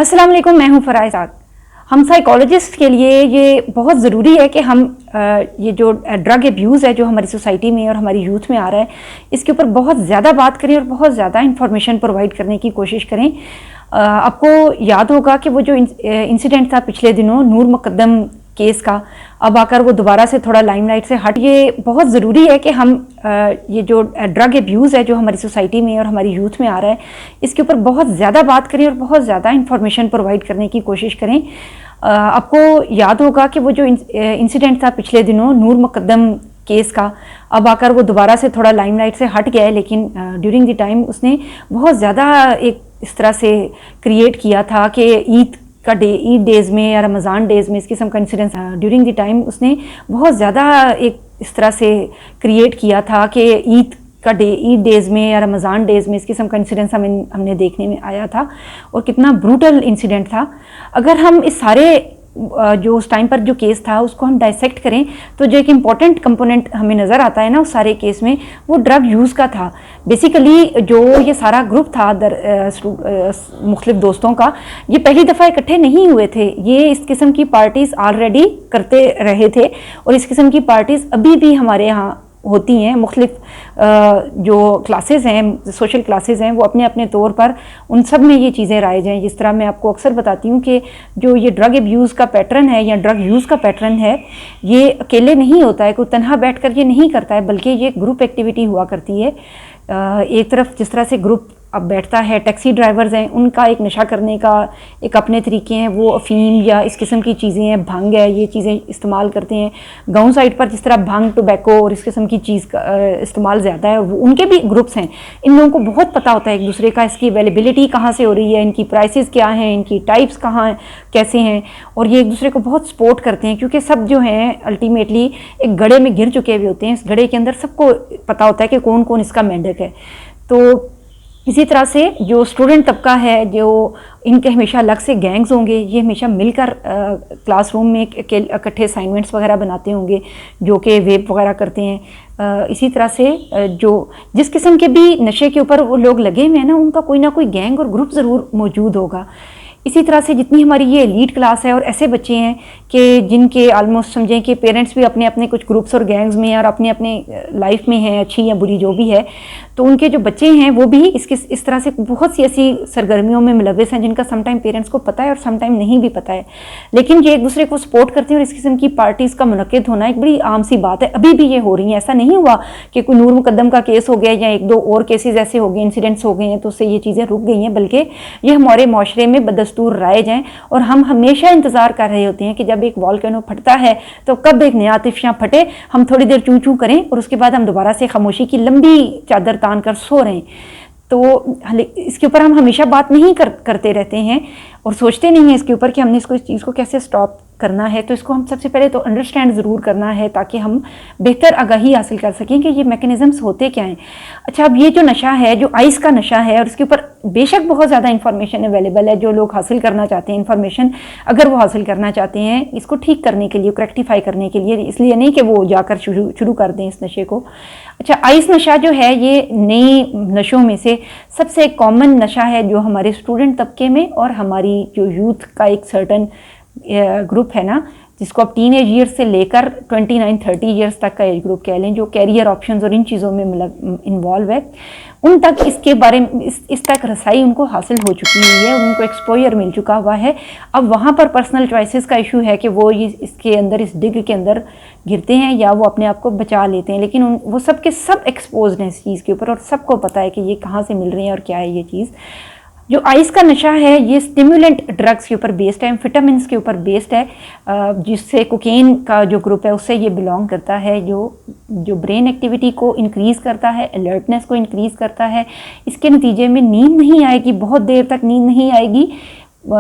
अस्सलाम वालेकुम, मैं हूं फराइज़ आग। हम साइकोलॉजिस्ट के लिए ये बहुत ज़रूरी है कि हम ये जो ड्रग एब्यूज़ है जो हमारी सोसाइटी में और हमारी यूथ में आ रहा है, इसके ऊपर बहुत ज़्यादा बात करें और बहुत ज़्यादा इंफॉर्मेशन प्रोवाइड करने की कोशिश करें। आपको याद होगा कि वो जो इंसिडेंट था पिछले दिनों नूर मुकद्दम केस का, अब आकर वो दोबारा से थोड़ा लाइमलाइट से हट। ये बहुत ज़रूरी है कि हम ये जो ड्रग एब्यूज़ है जो हमारी सोसाइटी में और हमारी यूथ में आ रहा है, इसके ऊपर बहुत ज़्यादा बात करें और बहुत ज़्यादा इंफॉर्मेशन प्रोवाइड करने की कोशिश करें। आपको याद होगा कि वो जो इंसिडेंट था पिछले दिनों नूर मुकद्दम केस का, अब आकर वो दोबारा से थोड़ा लाइमलाइट से हट गया है, लेकिन ड्यूरिंग द टाइम उसने बहुत ज़्यादा एक इस तरह से क्रिएट किया था कि ईद डेज़ में या रमज़ान डेज़ में इस किस्म का इंसिडेंस ड्यूरिंग द टाइम उसने बहुत ज़्यादा एक इस तरह से क्रिएट किया था कि ईद डेज़ में या रमज़ान डेज़ में इस किस्म का इंसिडेंस हमने देखने में आया था और कितना ब्रूटल इंसिडेंट था। अगर हम इस सारे जो उस टाइम पर जो केस था उसको हम डाइसेक्ट करें तो जो एक इम्पॉर्टेंट कंपोनेंट हमें नज़र आता है ना उस सारे केस में, वो ड्रग यूज़ का था। बेसिकली जो ये सारा ग्रुप था मुख्तलिफ दोस्तों का, ये पहली दफ़ा इकट्ठे नहीं हुए थे, ये इस किस्म की पार्टीज़ ऑलरेडी करते रहे थे और इस किस्म की पार्टीज़ अभी भी हमारे यहाँ होती हैं। मुख्तलिफ जो क्लासेस हैं, सोशल क्लासेस हैं, वो अपने अपने तौर पर उन सब में ये चीज़ें राइज हैं। जिस तरह मैं आपको अक्सर बताती हूँ कि जो ये ड्रग एब्यूज़ का पैटर्न है या ड्रग यूज़ का पैटर्न है, ये अकेले नहीं होता है, कोई तन्हा बैठकर ये नहीं करता है, बल्कि ये ग्रुप एक्टिविटी हुआ करती है। एक तरफ जिस तरह से ग्रुप अब बैठता है, टैक्सी ड्राइवर्स हैं, उनका एक नशा करने का एक अपने तरीके हैं, वो अफीम या इस किस्म की चीज़ें हैं, भंग है, ये चीज़ें इस्तेमाल करते हैं। गांव साइड पर जिस तरह भंग, टोबैको और इस किस्म की चीज़ का इस्तेमाल ज़्यादा है, वो उनके भी ग्रुप्स हैं। इन लोगों को बहुत पता होता है एक दूसरे का, इसकी अवेलेबिलिटी कहाँ से हो रही है, इनकी प्राइसेस क्या हैं, इनकी टाइप्स कहाँ कैसे हैं, और ये एक दूसरे को बहुत सपोर्ट करते हैं क्योंकि सब जो हैं अल्टीमेटली एक गड्ढे में गिर चुके हुए होते हैं। इस गड्ढे के अंदर सबको पता होता है कि कौन कौन इसका मेंढक है। तो इसी तरह से जो स्टूडेंट तबका है, जो इनके हमेशा अलग से गैंग्स होंगे, ये हमेशा मिलकर क्लासरूम में इकट्ठे असाइनमेंट्स वगैरह बनाते होंगे जो कि वेब वगैरह करते हैं। इसी तरह से जो जिस किस्म के भी नशे के ऊपर वो लोग लगे हुए हैं ना, उनका कोई ना कोई गैंग और ग्रुप ज़रूर मौजूद होगा। इसी तरह से जितनी हमारी ये एलीट क्लास है और ऐसे बच्चे हैं कि जिनके आलमोस्ट समझें कि पेरेंट्स भी अपने अपने कुछ ग्रुप्स और गैंग्स में और अपने अपने लाइफ में हैं, अच्छी या बुरी जो भी है, तो उनके जो बच्चे हैं वो भी इस तरह से बहुत सी ऐसी सरगर्मियों में मुलव्वस हैं जिनका समटाइम पेरेंट्स को पता है और समटाइम नहीं भी पता है, लेकिन ये एक दूसरे को सपोर्ट करते हैं। और इस किस्म की पार्टीज़ का मुनक्किद होना एक बड़ी आम सी बात है, अभी भी ये हो रही है। ऐसा नहीं हुआ कि कोई नूर मुकद्दम का केस हो गया या एक दो और केसेस ऐसे हो गए, इंसिडेंट्स हो गए हैं तो उससे ये चीज़ें रुक गई हैं, बल्कि ये हमारे माशरे में बदस्तूर राइज हैं। और हम हमेशा इंतज़ार कर रहे होते हैं कि जब एक वॉल्केनो फटता है तो कब एक नया आतिशयाँ फटे, हम थोड़ी देर चू चू करें और उसके बाद हम दोबारा से खामोशी की लंबी चादर तान कर सो रहे हैं। तो इसके ऊपर हम हमेशा बात नहीं करते रहते हैं और सोचते नहीं हैं इसके ऊपर कि हमने इस चीज़ को कैसे स्टॉप करना है। तो इसको हम सबसे पहले तो अंडरस्टैंड ज़रूर करना है ताकि हम बेहतर आगाही हासिल कर सकें कि ये मैकेनिज़म्स होते क्या हैं। अच्छा, अब ये जो नशा है, जो आइस का नशा है, और इसके ऊपर बेशक बहुत ज़्यादा इंफॉर्मेशन अवेलेबल है। जो लोग हासिल करना चाहते हैं इंफॉर्मेशन, अगर वो हासिल करना चाहते हैं इसको ठीक करने के लिए, करेक्टिफाई करने के लिए, इसलिए नहीं कि वो जाकर शुरू कर दें इस नशे को। अच्छा, आइस नशा जो है ये नए नशों में से सबसे कॉमन नशा है जो हमारे स्टूडेंट तबके में और हमारी जो यूथ का एक सर्टन ग्रुप है ना, जिसको आप टीन एज ईयर्स से लेकर 29-30 ईयर्स तक का एज ग्रुप कह लें, जो कैरियर ऑप्शंस और इन चीज़ों में इन्वॉल्व है, उन तक इसके बारे में इस तक रसाई उनको हासिल हो चुकी हुई है और उनको एक्सपोजर मिल चुका हुआ है। अब वहाँ पर पर्सनल चॉइसेस का इशू है कि वो इसके अंदर, इस डिग के अंदर गिरते हैं या वो अपने आप को बचा लेते हैं, लेकिन वो सब के सब एक्सपोज हैं इस चीज़ के ऊपर और सबको पता है कि ये कहाँ से मिल रही है और क्या है ये चीज़। जो आइस का नशा है ये स्टिमुलेंट ड्रग्स के ऊपर बेस्ड है, एम्फेटामिन्स के ऊपर बेस्ड है, जिससे कोकेन का जो ग्रुप है उससे ये बिलोंग करता है, जो ब्रेन एक्टिविटी को इंक्रीज़ करता है, अलर्टनेस को इंक्रीज़ करता है। इसके नतीजे में नींद नहीं आएगी, बहुत देर तक नींद नहीं आएगी,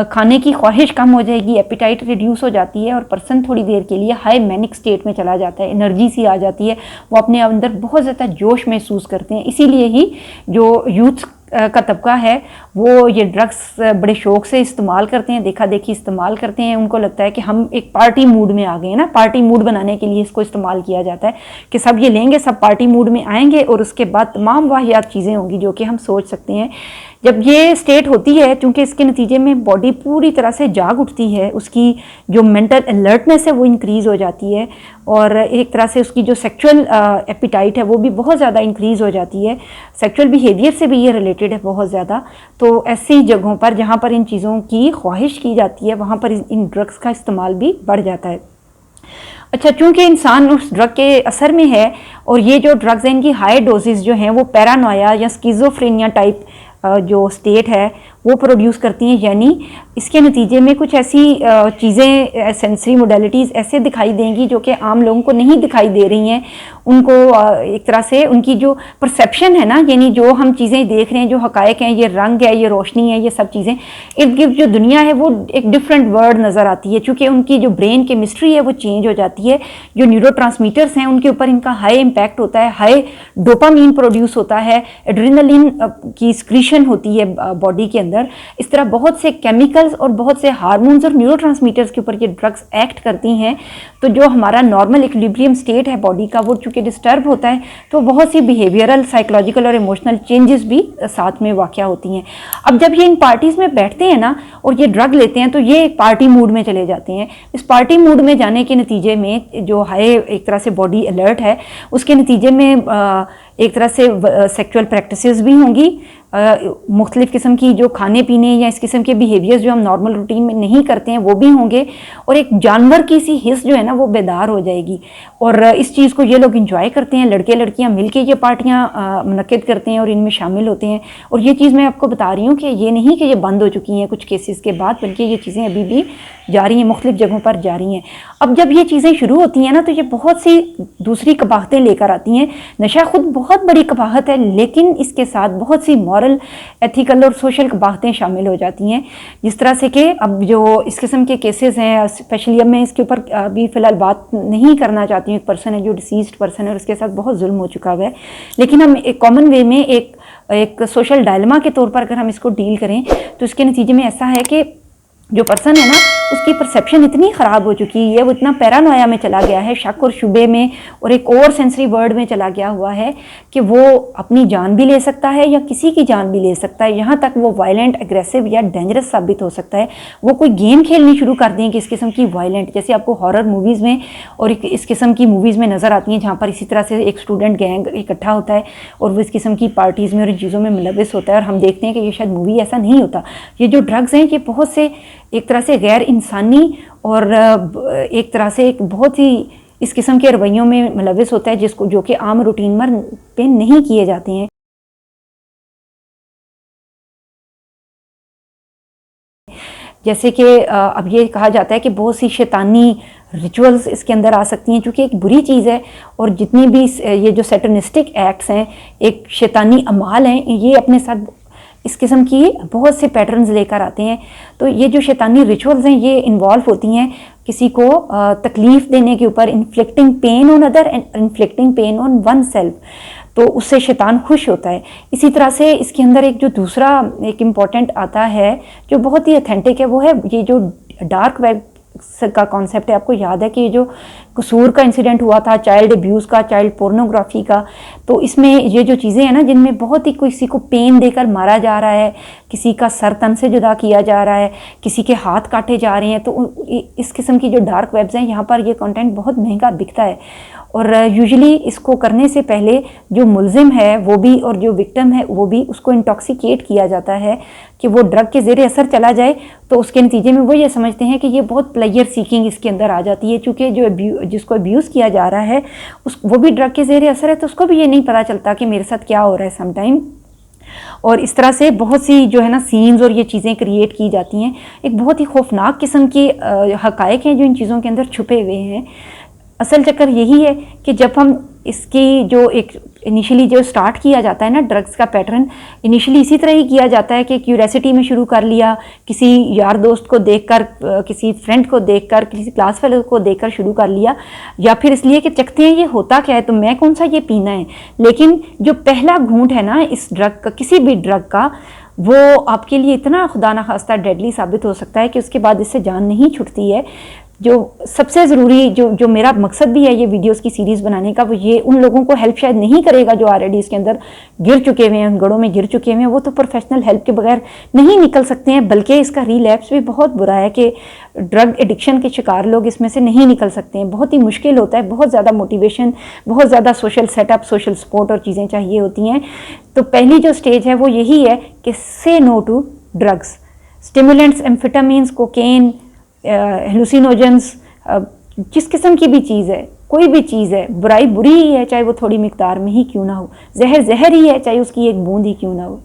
खाने की ख्वाहिश कम हो जाएगी, एपिटाइट रिड्यूस हो जाती है और पर्सन थोड़ी देर के लिए हाई मैनिक स्टेट में चला जाता है, एनर्जी सी आ जाती है, वो अपने अंदर बहुत ज़्यादा जोश महसूस करते हैं। इसीलिए ही जो यूथ का तबका है वो ये ड्रग्स बड़े शौक से इस्तेमाल करते हैं, देखा देखी इस्तेमाल करते हैं। उनको लगता है कि हम एक पार्टी मूड में आ गए हैं ना, पार्टी मूड बनाने के लिए इसको इस्तेमाल किया जाता है कि सब ये लेंगे, सब पार्टी मूड में आएंगे और उसके बाद तमाम वाहियात चीज़ें होंगी जो कि हम सोच सकते हैं जब ये स्टेट होती है, क्योंकि इसके नतीजे में बॉडी पूरी तरह से जाग उठती है, उसकी जो मेंटल अलर्टनेस है वो इंक्रीज़ हो जाती है, और एक तरह से उसकी जो सेक्सुअल एपिटाइट है वो भी बहुत ज़्यादा इंक्रीज़ हो जाती है। सेक्सुअल बिहेवियर से भी ये रिलेटेड है बहुत ज़्यादा। तो ऐसी जगहों पर जहाँ पर इन चीज़ों की ख्वाहिश की जाती है, वहाँ पर इन ड्रग्स का इस्तेमाल भी बढ़ जाता है। अच्छा, चूंकि इंसान उस ड्रग के असर में है, और ये जो ड्रग्स हैं इनकी हाई डोजेस जो हैं वो पैरानोया या स्किज़ोफ्रेनिया टाइप जो स्टेट है वो प्रोड्यूस करती हैं, यानी इसके नतीजे में कुछ ऐसी चीज़ें, सेंसरी मोडेलिटीज़ ऐसे दिखाई देंगी जो कि आम लोगों को नहीं दिखाई दे रही हैं। उनको एक तरह से उनकी जो परसेप्शन है ना, यानी जो हम चीज़ें देख रहे हैं, जो हकायक हैं, ये रंग है, ये रोशनी है, ये सब चीज़ें, इर्द गिर्द जो दुनिया है वो एक डिफरेंट वर्ल्ड नज़र आती है, चूँकि उनकी जो ब्रेन केमिस्ट्री है वो चेंज हो जाती है। जो न्यूरोट्रांसमीटर्स हैं उनके ऊपर इनका हाई इम्पैक्ट होता है, हाई डोपामीन प्रोड्यूस होता है, एड्रेनलिन की स्क्रीशन होती है बॉडी के अंदर। इस तरह बहुत से केमिकल्स और बहुत से हार्मोन्स और न्यूरोट्रांसमीटर्स के ऊपर ये ड्रग्स एक्ट करती हैं। तो जो हमारा नॉर्मल इक्विलिब्रियम स्टेट है बॉडी का, वो चूँकि डिस्टर्ब होता है, तो बहुत सी बिहेवियरल, साइकोलॉजिकल और इमोशनल चेंजेस भी साथ में वाक़या होती हैं। अब जब ये इन पार्टीज़ में बैठते हैं ना और ये ड्रग लेते हैं, तो ये एक पार्टी मूड में चले जाते हैं। इस पार्टी मूड में जाने के नतीजे में जो हाई एक तरह से बॉडी अलर्ट है, उसके नतीजे में एक तरह से सेक्सुअल प्रैक्टिसेस भी होंगी, मुख्तलिफ़ किस्म की जो खाने पीने या इस किस्म के बिहेवियर्स जो हम नॉर्मल रूटीन में नहीं करते हैं वो भी होंगे, और एक जानवर की सी हिस्स जो है ना वो बेदार हो जाएगी। और इस चीज़ को ये लोग इंजॉय करते हैं, लड़के लड़कियां मिलके ये पार्टियां मुनक्किद करते हैं और इनमें शामिल होते हैं। और ये चीज़ मैं आपको बता रही हूँ कि ये नहीं कि ये बंद हो चुकी हैं कुछ केसेस के बाद, बल्कि ये चीज़ें अभी भी जारी हैं, मुख्तलिफ़ जगहों पर जारी हैं। अब जब ये चीज़ें शुरू होती हैं ना, तो ये बहुत सी दूसरी कबाहतें लेकर आती हैं। नशा खुद बहुत बड़ी कबाहत है, लेकिन इसके साथ बहुत सी मॉरल, एथिकल और सोशल कबाहतें शामिल हो जाती हैं। जिस तरह से कि अब जो इस किस्म के केसेस हैं, स्पेशली अब मैं इसके ऊपर अभी फ़िलहाल बात नहीं करना चाहती हूँ। एक पर्सन है जो डिसीज्ड पर्सन है और उसके साथ बहुत जुल्म हो चुका हुआ है, लेकिन हम एक कॉमन वे में एक सोशल डायलेमा के तौर पर अगर हम इसको डील करें, तो इसके नतीजे में ऐसा है कि जो पर्सन है ना, उसकी परसेप्शन इतनी ख़राब हो चुकी है, वो इतना पैरानोया में चला गया है, शक और शुबे में, और एक और सेंसरी वर्ड में चला गया हुआ है कि वो अपनी जान भी ले सकता है या किसी की जान भी ले सकता है। यहाँ तक वो वायलेंट, एग्रेसिव या डेंजरस साबित हो सकता है। वो कोई गेम खेलनी शुरू कर दें कि इस किस्म की वायलेंट, जैसे आपको हॉरर मूवीज़ में और इस किस्म की मूवीज़ में नज़र आती हैं, जहाँ पर इसी तरह से एक स्टूडेंट गैंग इकट्ठा होता है और वो इस किस्म की पार्टीज़ में और इन चीज़ों में मुलविस होता है, और हम देखते हैं कि ये शायद मूवी ऐसा नहीं होता। ये जो ड्रग्स हैं, ये बहुत से एक तरह से गैर इंसानी और एक तरह से एक बहुत ही इस किस्म के रवैयों में मुलविस होता है, जिसको जो कि आम रूटीन पे नहीं किए जाते हैं। जैसे कि अब ये कहा जाता है कि बहुत सी शैतानी रिचुअल्स इसके अंदर आ सकती हैं, क्योंकि एक बुरी चीज़ है, और जितनी भी ये जो सैटनिस्टिक एक्ट्स हैं, एक शैतानी अमाल हैं, ये अपने साथ इस किस्म की बहुत से पैटर्न्स लेकर आते हैं। तो ये जो शैतानी रिचुअल्स हैं, ये इन्वॉल्व होती हैं किसी को तकलीफ़ देने के ऊपर, inflicting pain on other and inflicting pain on one self, तो उससे शैतान खुश होता है। इसी तरह से इसके अंदर एक जो दूसरा एक इम्पॉर्टेंट आता है जो बहुत ही ऑथेंटिक है, वो है ये जो डार्क वेब का कॉन्सेप्ट है। आपको याद है कि ये जो कसूर का इंसिडेंट हुआ था, चाइल्ड अब्यूज़ का, चाइल्ड पोर्नोग्राफी का, तो इसमें ये जो चीज़ें हैं ना, जिनमें बहुत ही किसी को पेन देकर मारा जा रहा है, किसी का सर तन से जुदा किया जा रहा है, किसी के हाथ काटे जा रहे हैं, तो इस किस्म की जो डार्क वेब्स हैं, यहाँ पर ये कंटेंट बहुत महंगा बिकता है। और यूजुअली इसको करने से पहले जो मुल्ज़िम है वो भी और जो विक्टिम है वो भी, उसको इंटॉक्सिकेट किया जाता है कि वो ड्रग के ज़ेरे असर चला जाए। तो उसके नतीजे में वो ये समझते हैं कि ये बहुत प्लेयर सीकिंग इसके अंदर आ जाती है, चूँकि जो जिसको अब्यूज़ किया जा रहा है वो भी ड्रग के ज़ेरे असर है, तो उसको भी ये नहीं पता चलता कि मेरे साथ क्या हो रहा है समटाइम। और इस तरह से बहुत सी जो है ना सीन्स और ये चीज़ें क्रिएट की जाती हैं। एक बहुत ही खौफनाक किस्म की हक़ाइक़ हैं जो इन चीज़ों के अंदर छुपे हुए हैं। असल चक्कर यही है कि जब हम इसकी जो एक इनिशियली जो स्टार्ट किया जाता है ना ड्रग्स का पैटर्न, इनिशियली इसी तरह ही किया जाता है कि क्यूरियोसिटी में शुरू कर लिया, किसी यार दोस्त को देखकर, किसी फ्रेंड को देखकर, किसी क्लास फेलो को देखकर शुरू कर लिया, या फिर इसलिए कि चखते हैं ये होता क्या है, तो मैं कौन सा ये पीना है। लेकिन जो पहला घूंट है ना इस ड्रग का, किसी भी ड्रग का, वो आपके लिए इतना खुदा न खास्ता डेडली साबित हो सकता है कि उसके बाद इससे जान नहीं छूटती है। जो सबसे ज़रूरी जो मेरा मकसद भी है ये वीडियोस की सीरीज़ बनाने का, वो ये उन लोगों को हेल्प शायद नहीं करेगा जो ऑलरेडी इसके अंदर गिर चुके हुए हैं, गड़ों में गिर चुके हुए हैं। वो तो प्रोफेशनल हेल्प के बगैर नहीं निकल सकते हैं, बल्कि इसका रीलैप्स भी बहुत बुरा है कि ड्रग एडिक्शन के शिकार लोग इसमें से नहीं निकल सकते हैं। बहुत ही मुश्किल होता है, बहुत ज़्यादा मोटिवेशन, बहुत ज़्यादा सोशल सेटअप, सोशल सपोर्ट और चीज़ें चाहिए होती हैं। तो पहली जो स्टेज है वो यही है कि say no to drugs, stimulants, amphetamines, cocaine, hallucinogens, जिस किस्म की भी चीज़ है, कोई भी चीज़ है, बुराई बुरी ही है चाहे वो थोड़ी मिकदार में ही क्यों ना हो, जहर जहर ही है चाहे उसकी एक बूंद ही क्यों ना हो।